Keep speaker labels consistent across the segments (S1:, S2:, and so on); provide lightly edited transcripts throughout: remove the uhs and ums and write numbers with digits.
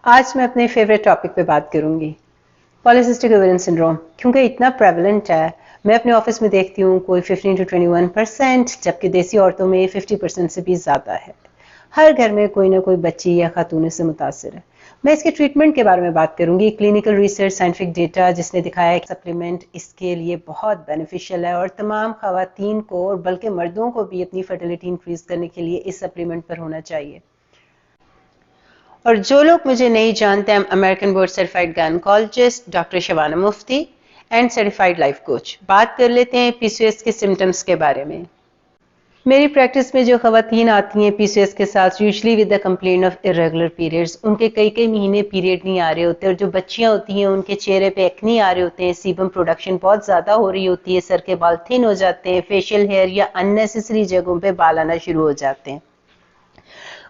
S1: आज मैं अपने फेवरेट टॉपिक पे बात करूंगी पॉलीसिस्टिक ओवेरियन सिंड्रोम, क्योंकि इतना प्रेवलेंट है। मैं अपने ऑफिस में देखती हूँ कोई 15 to 21%, जबकि देसी औरतों में 50% से भी ज़्यादा है। हर घर में कोई ना कोई बच्ची या खातून इससे मुतासर है। मैं इसके ट्रीटमेंट के बारे में बात करूंगी। क्लिनिकल रिसर्च, साइंटिफिक डेटा जिसने दिखाया है कि सप्लीमेंट इसके लिए बहुत बेनिफिशियल है और तमाम खवातीन को और बल्कि मर्दों को भी अपनी फर्टिलिटी इंक्रीज करने के लिए इस सप्लीमेंट पर होना चाहिए। और जो लोग मुझे नहीं जानते, I am American board certified gynaecologist doctor Shabana Mufti and certified life coach. बात कर लेते हैं पीसीओएस के सिम्टम्स के बारे में। मेरी प्रैक्टिस में जो खवातीन आती हैं पीसीओएस के साथ, usually with the complaint of irregular periods, उनके कई कई महीने पीरियड नहीं आ रहे होते, और जो बच्चियां होती हैं उनके चेहरे पे एक्ने आ रहे होते हैं, सीबम प्रोडक्शन बहुत ज़्यादा हो रही होती है, सर के बाल थिन हो जाते हैं, फेशियल हेयर या अननेसेसरी जगहों पे बाल आना शुरू हो जाते हैं,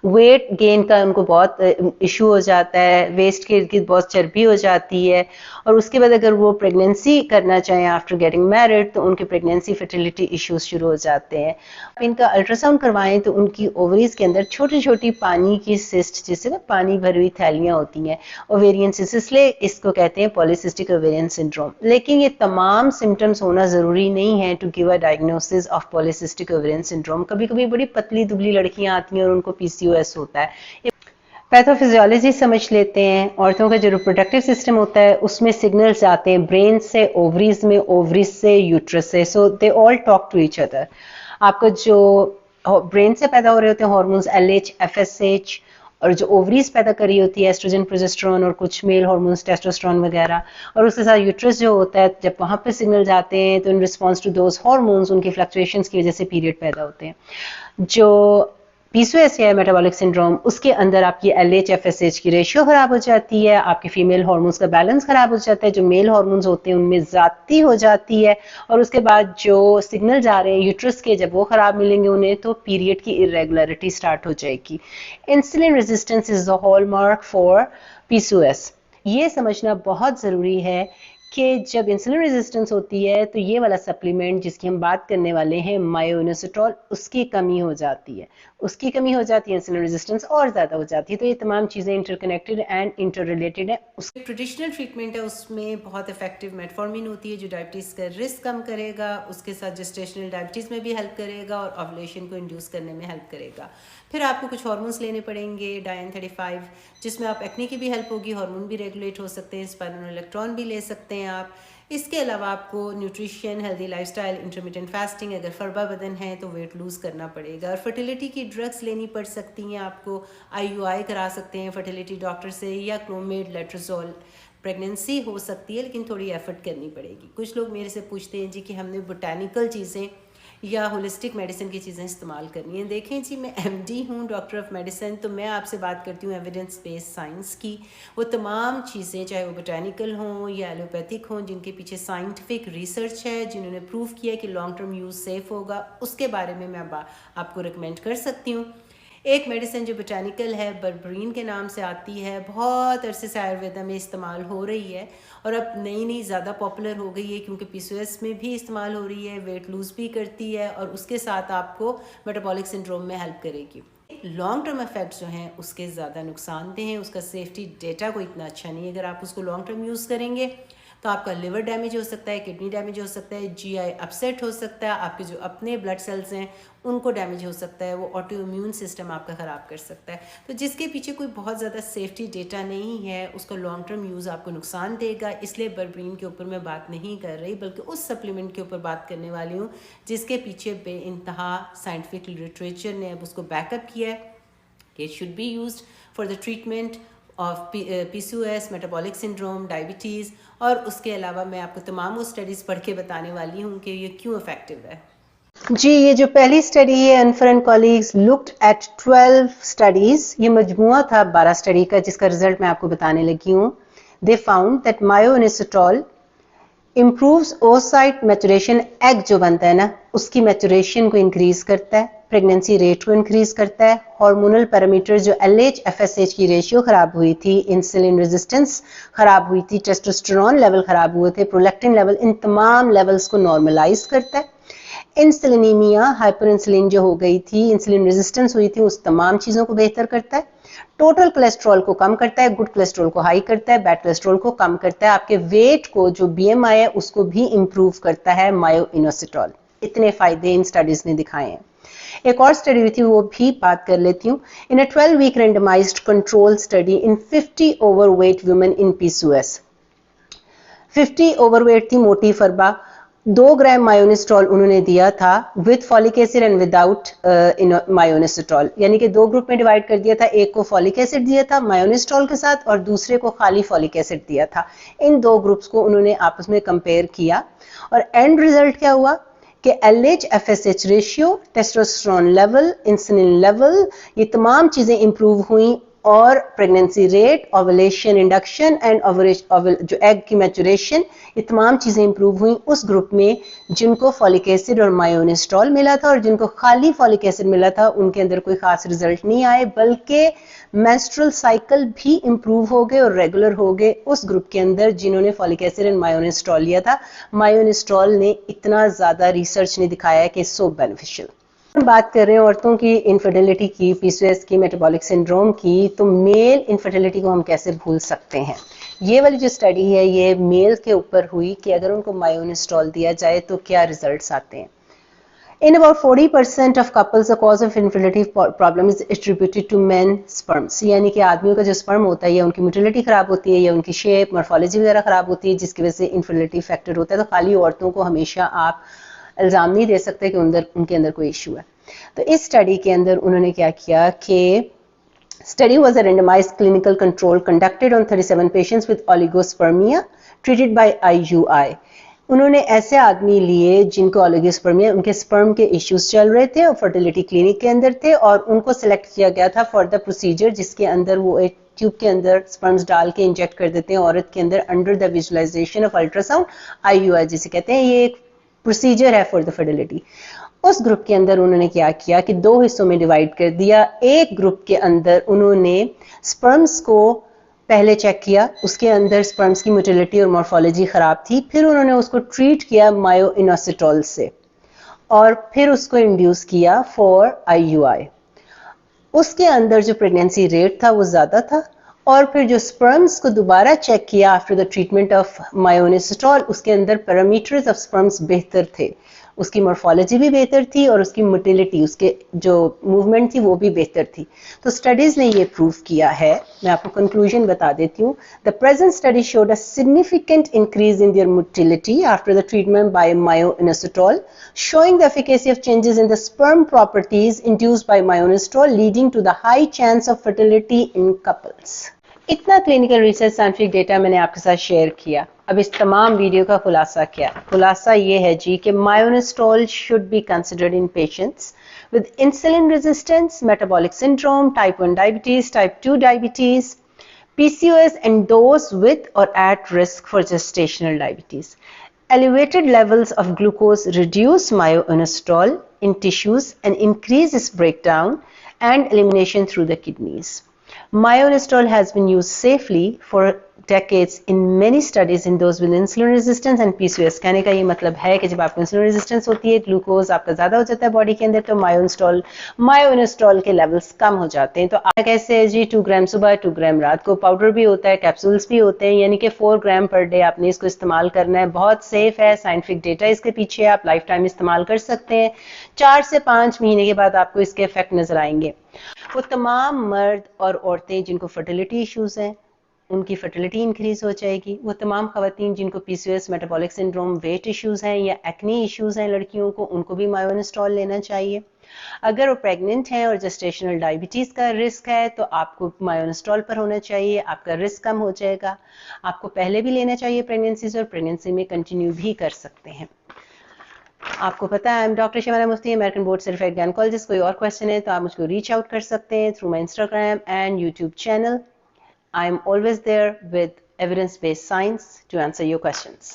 S1: वेट गेन का उनको बहुत इशू हो जाता है, वेस्ट के इर्द गिर्द बहुत चर्बी हो जाती है, और उसके बाद अगर वो प्रेगनेंसी करना चाहें आफ्टर गेटिंग मैरिड तो उनके प्रेगनेंसी फर्टिलिटी इश्यूज शुरू हो जाते हैं। इनका अल्ट्रासाउंड करवाएं तो उनकी ओवरीज के अंदर छोटी छोटी पानी की सिस्ट, जिससे ना पानी भरी हुई थैलियां होती हैं, ओवेरियन सिस्ट, इसलिए इसको कहते हैं पॉलीसिस्टिक ओवेरियन सिंड्रोम। लेकिन ये तमाम सिम्टम्स होना ज़रूरी नहीं है to give a diagnosis of polycystic ovarian syndrome. कभी कभी बड़ी पतली दुबली लड़कियां आती हैं और उनको पीसीओएस होता है। पैथोफिजियोलॉजी समझ लेते हैं। औरतों का जो रिप्रोडक्टिव सिस्टम होता है उसमें सिग्नल्स आते हैं ब्रेन से ओवरीज में, ओवरीज से यूट्रस से, so they all talk to each other. आपको जो ब्रेन से पैदा हो रहे होते हैं हार्मोन्स एलएच, एफएसएच, और जो ओवरीज पैदा करी होती है एस्ट्रोजन, प्रोजेस्टेरोन और कुछ मेल हार्मोन्स टेस्टोस्टेरोन वगैरह, और उसके साथ यूट्रस जो होता है, जब वहाँ पे सिग्नल जाते हैं तो in response to those hormones, उनकी फ्लक्चुएशंस की वजह से पीरियड पैदा होते हैं। जो पीसीओएस है मेटाबॉलिक सिंड्रोम, उसके अंदर आपकी एलएच एफएसएच की रेशियो खराब हो जाती है, आपके फीमेल हार्मोन्स का बैलेंस खराब हो जाता है, जो मेल हार्मोन्स होते हैं उनमें ज्यादती हो जाती है, और उसके बाद जो सिग्नल जा रहे हैं यूट्रस के, जब वो खराब मिलेंगे उन्हें तो पीरियड की इरेगुलरिटी स्टार्ट हो जाएगी। Insulin resistance is the hallmark for PCOS. ये समझना बहुत ज़रूरी है कि जब इंसुलिन रेजिस्टेंस होती है तो ये वाला सप्लीमेंट जिसकी हम बात करने वाले हैं मायोइनोसिटोल, उसकी कमी हो जाती है। उसकी कमी हो जाती है, इंसुलिन रेजिस्टेंस और ज़्यादा हो जाती है। तो ये तमाम चीज़ें इंटरकनेक्टेड एंड इंटर रिलेटेड है। उसके ट्रेडिशनल ट्रीटमेंट है, उसमें बहुत इफेक्टिव मेटफॉर्मिन होती है जो डायबिटीज़ का रिस्क कम करेगा, उसके साथ जेस्टेशनल डायबिटीज़ में भी हेल्प करेगा और ओवुलेशन को इंड्यूस करने में हेल्प करेगा। फिर आपको कुछ हार्मोन्स लेने पड़ेंगे, डायन 35, जिसमें आप एक्ने की भी हेल्प होगी, हार्मोन भी रेगुलेट हो सकते हैं, स्पाइरोनोलेक्ट्रॉन भी ले सकते हैं आप। इसके अलावा आपको nutrition, healthy lifestyle, intermittent fasting, अगर फरबा बदन है तो वेट लूज़ करना पड़ेगा, और फर्टिलिटी की ड्रग्स लेनी पड़ सकती हैं आपको। आईयूआई करा सकते हैं फर्टिलिटी डॉक्टर से, या क्लोमिड, लेट्रोजोल। प्रेगनेंसी हो सकती है लेकिन थोड़ी एफर्ट करनी पड़ेगी। कुछ लोग मेरे से पूछते हैं जी कि हमने बोटानिकल चीज़ें या होलिस्टिक मेडिसिन की चीज़ें इस्तेमाल करनी है। देखें जी, मैं एमडी हूँ, डॉक्टर ऑफ मेडिसिन, तो मैं आपसे बात करती हूँ एविडेंस बेस्ड साइंस की। वो तमाम चीज़ें, चाहे वो बोटानिकल हों या एलोपैथिक हों, जिनके पीछे साइंटिफिक रिसर्च है, जिन्होंने प्रूव किया है कि लॉन्ग टर्म यूज़ सेफ़ होगा, उसके बारे में मैं आपको रिकमेंड कर सकती हूँ। एक मेडिसिन जो बोटानिकल है, बर्बरीन के नाम से आती है, बहुत अरसे से आयुर्वेदा में इस्तेमाल हो रही है, और अब नई ज़्यादा पॉपुलर हो गई है क्योंकि पीसीओएस में भी इस्तेमाल हो रही है, वेट लूज़ भी करती है, और उसके साथ आपको मेटाबॉलिक सिंड्रोम में हेल्प करेगी। लॉन्ग टर्म इफेक्ट्स जो हैं उसके ज़्यादा नुकसानदेह हैं, उसका सेफ्टी डेटा कोई इतना अच्छा नहीं है। अगर आप उसको लॉन्ग टर्म यूज़ करेंगे तो आपका लिवर डैमेज हो सकता है, किडनी डैमेज हो सकता है, जीआई अपसेट हो सकता है, आपके जो अपने ब्लड सेल्स हैं उनको डैमेज हो सकता है, वो ऑटो इम्यून सिस्टम आपका ख़राब कर सकता है। तो जिसके पीछे कोई बहुत ज़्यादा सेफ्टी डेटा नहीं है उसका लॉन्ग टर्म यूज़ आपको नुकसान देगा। इसलिए बर्बरीन के ऊपर मैं बात नहीं कर रही, बल्कि उस सप्लीमेंट के ऊपर बात करने वाली हूँ जिसके पीछे बेइंतहा साइंटिफिक लिटरेचर ने अब उसको बैकअप किया है कि it should be used for the treatment of PCOS, metabolic syndrome, diabetes. और उसके अलावा मैं आपको तमाम वो स्टडीज़ पढ़ के बताने वाली हूँ कि ये क्यों इफेक्टिव है। जी, ये जो पहली स्टडी है, Unfer and colleagues looked at 12 studies, ये मजमुआ था 12 स्टडी का जिसका रिजल्ट मैं आपको बताने लगी हूँ। They found that myoinositol improves oocyte maturation, egg जो बनता है ना उसकी मैचुरेशन को इंक्रीज करता है, प्रेगनेंसी रेट को इंक्रीज करता है, हार्मोनल पैरामीटर जो एलएच एफएसएच की रेशियो खराब हुई थी, इंसुलिन रेजिस्टेंस खराब हुई थी, टेस्टोस्टेरोन लेवल खराब हुए थे, प्रोलैक्टिन लेवल, इन तमाम लेवल्स को नॉर्मलाइज करता है। इंसुलिनीमिया, हाइपर इंसुलिन जो हो गई थी, इंसुलिन रेजिस्टेंस हुई थी, उस तमाम चीज़ों को बेहतर करता है। टोटल कोलेस्ट्रॉल को कम करता है, गुड कोलेस्ट्रॉल को हाई करता है, बैड कोलेस्ट्रॉल को कम करता है, आपके वेट को जो BMI है उसको भी इंप्रूव करता है मायोइनोसिटोल। इतने फायदे इन स्टडीज ने दिखाए हैं। एक और स्टडी हुई थी, वो भी बात कर लेती हूँ। इन अ 12-week randomized control study in 50 overweight women in PCOS। 50 overweight थी, मोटी फरबा। 2 ग्राम मायोनिस्टोल उन्होंने दिया था with folic acid and without myoinositol, यानी कि 2 ग्रुप में डिवाइड कर दिया था। एक को फॉलिक एसिड दिया था मायोनिस्टोल के साथ और दूसरे को खाली फॉलिक एसिड दिया था। इन 2 ग्रुप्स को उन्होंने आपस में कंपेयर किया और एंड रिजल्ट क्या हुआ कि LH FSH ratio, testosterone level, insulin level, ये तमाम चीजें इंप्रूव हुई और pregnancy rate, ovulation induction and जो एग की मैचुरेशन, ये तमाम चीजें इंप्रूव हुई उस ग्रुप में जिनको फॉलिक एसिड और मायोनिस्टोल मिला था, और जिनको खाली फॉलिक एसिड मिला था उनके अंदर कोई खास रिजल्ट नहीं आए, बल्कि मेंस्ट्रुअल साइकिल भी इंप्रूव हो गए और रेगुलर हो गए उस ग्रुप के अंदर जिन्होंने फॉलिक एसिड एंड मायोनिस्टोल लिया था। मायोनिस्टोल ने इतना ज्यादा रिसर्च ने दिखाया है कि सो बेनिफिशियल। हम बात कर रहे हैं औरतों की इनफर्टिलिटी की, PCOS की, मेटाबॉलिक सिंड्रोम की, तो मेल इनफर्टिलिटी को हम कैसे भूल सकते हैं। ये वाली जो स्टडी है ये मेल के ऊपर हुई कि अगर उनको मायोनिस्टोल दिया जाए तो क्या रिजल्ट्स आते हैं। In about 40% of couples, the cause of infertility problem is attributed to men sperms, यानी कि आदमियों का जो स्पर्म होता है या उनकी मोटिलिटी खराब होती है या उनकी शेप, मॉर्फोलॉजी वगैरह खराब होती है, जिसकी वजह से इनफर्टिलिटी फैक्टर होता है। तो खाली औरतों को हमेशा आप इल्ज़ाम नहीं दे सकते कि उनके अंदर कोई इशू है। तो इस स्टडी के अंदर उन्होंने क्या किया कि study was a randomized clinical control conducted on 37 patients with oligospermia treated by IUI। उन्होंने ऐसे आदमी लिए जिनको ओलिगोस्पर्मिया, उनके स्पर्म के इश्यूज चल रहे थे और फर्टिलिटी क्लिनिक के अंदर थे, और उनको सिलेक्ट किया गया था फॉर द प्रोसीजर जिसके अंदर वो एक ट्यूब के अंदर स्पर्म्स डाल के इंजेक्ट कर देते हैं औरत के अंदर under the visualisation of ultrasound, IUI जिसे कहते हैं। ये एक प्रोसीजर है फॉर द फर्टिलिटी। उस ग्रुप के अंदर उन्होंने क्या किया कि 2 हिस्सों में डिवाइड कर दिया। एक ग्रुप के अंदर उन्होंने स्पर्म्स को पहले चेक किया, उसके अंदर स्पर्म्स की मोटिलिटी और मॉर्फोलॉजी खराब थी, फिर उन्होंने उसको ट्रीट किया मायोइनोसिटोल से और फिर उसको इंड्यूस किया फॉर IUI। उसके अंदर जो प्रेगनेंसी रेट था वो ज्यादा था, और फिर जो स्पर्म्स को दोबारा चेक किया आफ्टर द ट्रीटमेंट ऑफ मायोनिस्टोल, उसके अंदर पैरामीटर्स ऑफ स्पर्म्स बेहतर थे, उसकी मॉर्फोलॉजी भी बेहतर थी और उसकी मोटिलिटी, उसके जो मूवमेंट थी वो भी बेहतर थी। तो स्टडीज ने ये प्रूव किया है। मैं आपको कंक्लूजन बता देती हूँ। The present study showed a significant increase in their motility after the treatment by myoinositol, showing the efficacy of changes in the sperm properties induced by mayonisstol, leading to the high chance of fertility in couples। इतना clinical research scientific data मैंने आपके साथ share किया। अब इस तमाम video का खुलासा क्या? खुलासा ये है जी कि myoinositol should be considered in patients with insulin resistance, metabolic syndrome, type 1 diabetes, type 2 diabetes, PCOS, and those with or at risk for gestational diabetes. Elevated levels of glucose reduce myoinositol in tissues and increase its breakdown and elimination through the kidneys. Myoinositol has been used safely for decades in many studies in those with insulin resistance and PCOS। कहने का ये मतलब है कि जब आपको insulin resistance होती है, ग्लूकोज आपका ज्यादा हो जाता है बॉडी के अंदर, तो मायोइनोसिटोल के लेवल्स कम हो जाते हैं। तो कैसे है जी? 2 ग्राम सुबह, 2 ग्राम रात को, पाउडर भी होता है, कैप्सूल्स भी होते हैं, यानी कि 4 ग्राम पर डे आपने इसको इस्तेमाल करना है। बहुत सेफ है, साइंटिफिक डेटा इसके पीछे है, आप लाइफ टाइम इस्तेमाल कर सकते हैं। 4 से 5 महीने के बाद आपको इसके इफेक्ट नजर आएंगे। वो तमाम मर्द और औरतें जिनको फर्टिलिटी इश्यूज हैं उनकी फर्टिलिटी इंक्रीज हो जाएगी। वो तमाम खवातीन जिनको PCOS, metabolic syndrome, weight issues हैं या एक्ने इश्यूज हैं लड़कियों को, उनको भी मायोनिस्टोल लेना चाहिए। अगर वो प्रेग्नेंट हैं और जेस्टेशनल डायबिटीज का रिस्क है तो आपको मायोनिस्टोल पर होना चाहिए, आपका रिस्क कम हो जाएगा। आपको पहले भी लेना चाहिए प्रेगनेंसी, और प्रेगनेंसी में कंटिन्यू भी कर सकते हैं। आपको पता है, डॉक्टर शिवाना मुफ्ती, अमेरिकन बोर्ड सर्टिफाइड गायनेकोलॉजिस्ट। कोई और क्वेश्चन है तो आप मुझको रीच आउट कर सकते हैं through my Instagram and YouTube channel. I am always there with evidence-based science to answer your questions.